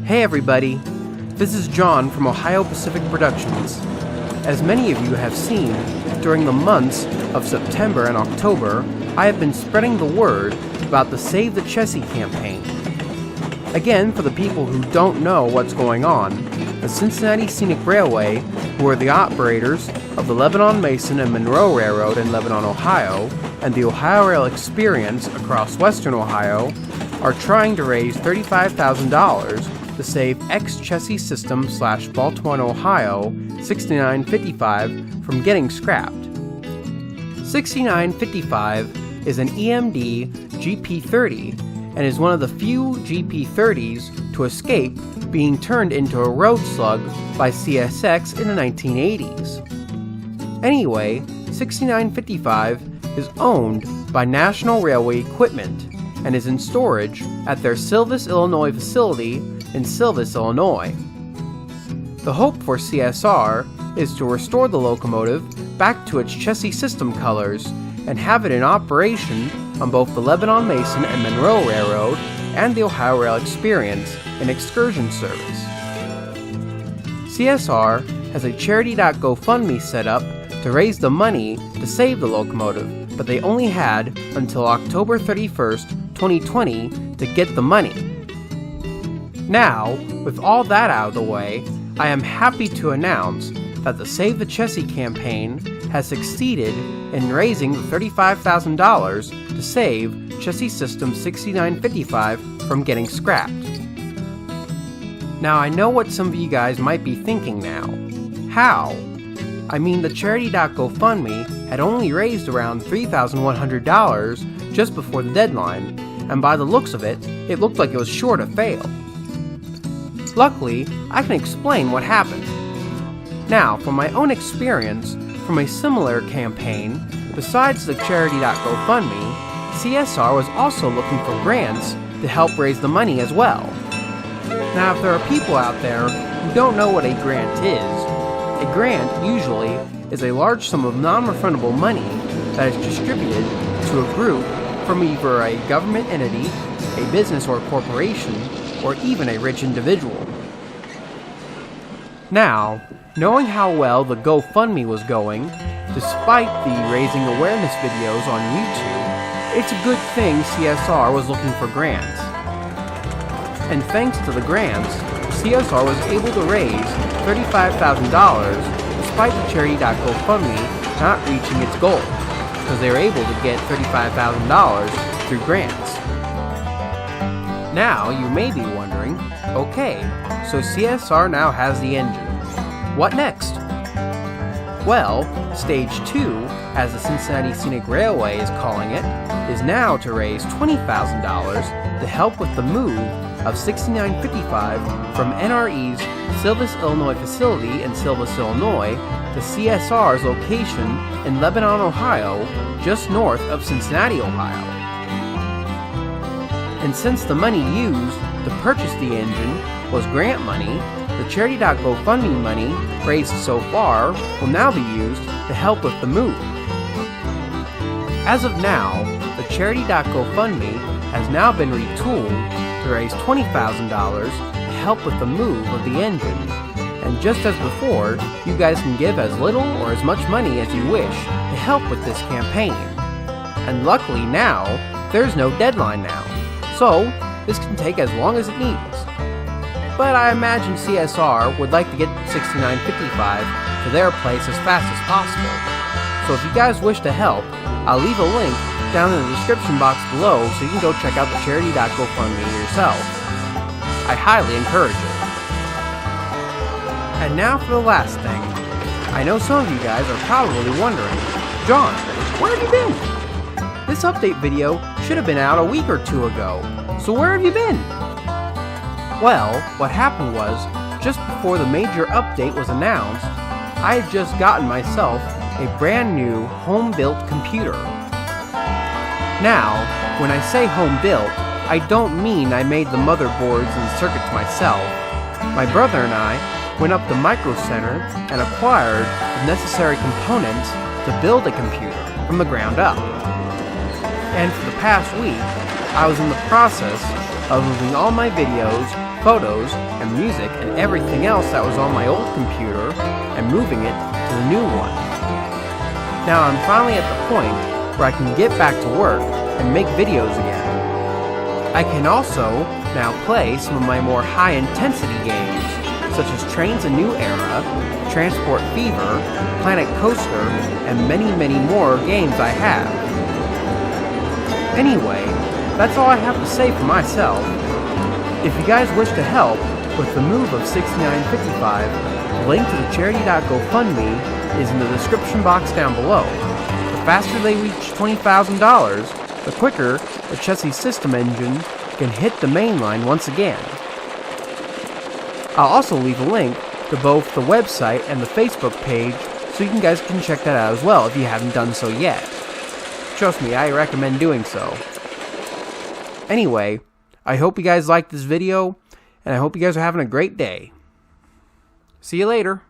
Hey everybody, this is John from Ohio Pacific Productions. As many of you have seen, during the months of September and October, I have been spreading the word about the Save the Chessie campaign. Again, for the people who don't know what's going on, the Cincinnati Scenic Railway, who are the operators of the Lebanon Mason and Monroe Railroad in Lebanon, Ohio, and the Ohio Rail Experience across western Ohio, are trying to raise $35,000 to save ex-Chessie System / Baltimore and Ohio 6955 from getting scrapped. 6955 is an EMD GP30 and is one of the few GP30s to escape being turned into a road slug by CSX in the 1980s. Anyway, 6955 is owned by National Railway Equipment and is in storage at their Silvis, Illinois facility in Silvis, Illinois. The hope for CSR is to restore the locomotive back to its Chessie System colors and have it in operation on both the Lebanon Mason and Monroe Railroad and the Ohio Rail Experience in excursion service. CSR has a Charity.GoFundMe set up to raise the money to save the locomotive, but they only had until October 31st, 2020 to get the money. Now, with all that out of the way, I am happy to announce that the Save the Chessie campaign has succeeded in raising the $35,000 to save Chessie System 6955 from getting scrapped. Now, I know what some of you guys might be thinking now. How? I mean, the Charity.GoFundMe had only raised around $3,100 just before the deadline, and by the looks of it, it looked like it was sure to fail. Luckily, I can explain what happened. Now, from my own experience from a similar campaign, besides the Charity.GoFundMe, CSR was also looking for grants to help raise the money as well. Now, if there are people out there who don't know what a grant is, a grant usually is a large sum of non-refundable money that is distributed to a group from either a government entity, a business or corporation, or even a rich individual. Now, knowing how well the GoFundMe was going, despite the raising awareness videos on YouTube, it's a good thing CSR was looking for grants. And thanks to the grants, CSR was able to raise $35,000 despite the Charity.GoFundMe not reaching its goal, because they were able to get $35,000 through grants. Now, you may be wondering, okay, so CSR now has the engine. What next? Well, Stage 2, as the Cincinnati Scenic Railway is calling it, is now to raise $20,000 to help with the move of 6955 from NRI's Silvis Illinois facility in Silvis, Illinois, to CSR's location in Lebanon, Ohio, just north of Cincinnati, Ohio. And since the money used to purchase the engine was grant money, the Charity.GoFundMe money raised so far will now be used to help with the move. As of now, the Charity.GoFundMe has now been retooled to raise $20,000 to help with the move of the engine. And just as before, you guys can give as little or as much money as you wish to help with this campaign. And luckily now, there's no deadline now. So, this can take as long as it needs. But I imagine CSR would like to get 6955 to their place as fast as possible. So if you guys wish to help, I'll leave a link down in the description box below so you can go check out the Charity.GoFundMe yourself. I highly encourage it. And now for the last thing. I know some of you guys are probably wondering, John, where have you been? This update video should have been out a week or two ago, so where have you been? Well, what happened was, just before the major update was announced, I had just gotten myself a brand new home-built computer. Now, when I say home-built, I don't mean I made the motherboards and circuits myself. My brother and I went up to Micro Center and acquired the necessary components to build a computer from the ground up. And for the past week, I was in the process of moving all my videos photos and music and everything else that was on my old computer and moving it to the new one. Now I'm finally at the point where I can get back to work and make videos again. I can also now play some of my more high-intensity games, such as Trains: A New Era, Transport Fever, Planet Coaster, and many, many more games I have. Anyway, that's all I have to say for myself. If you guys wish to help with the move of 6955, the link to the Charity.GoFundMe is in the description box down below. The faster they reach $20,000, the quicker the Chessie system engine can hit the main line once again. I'll also leave a link to both the website and the Facebook page so you guys can check that out as well if you haven't done so yet. Trust me, I recommend doing so. Anyway, I hope you guys liked this video, and I hope you guys are having a great day. See you later.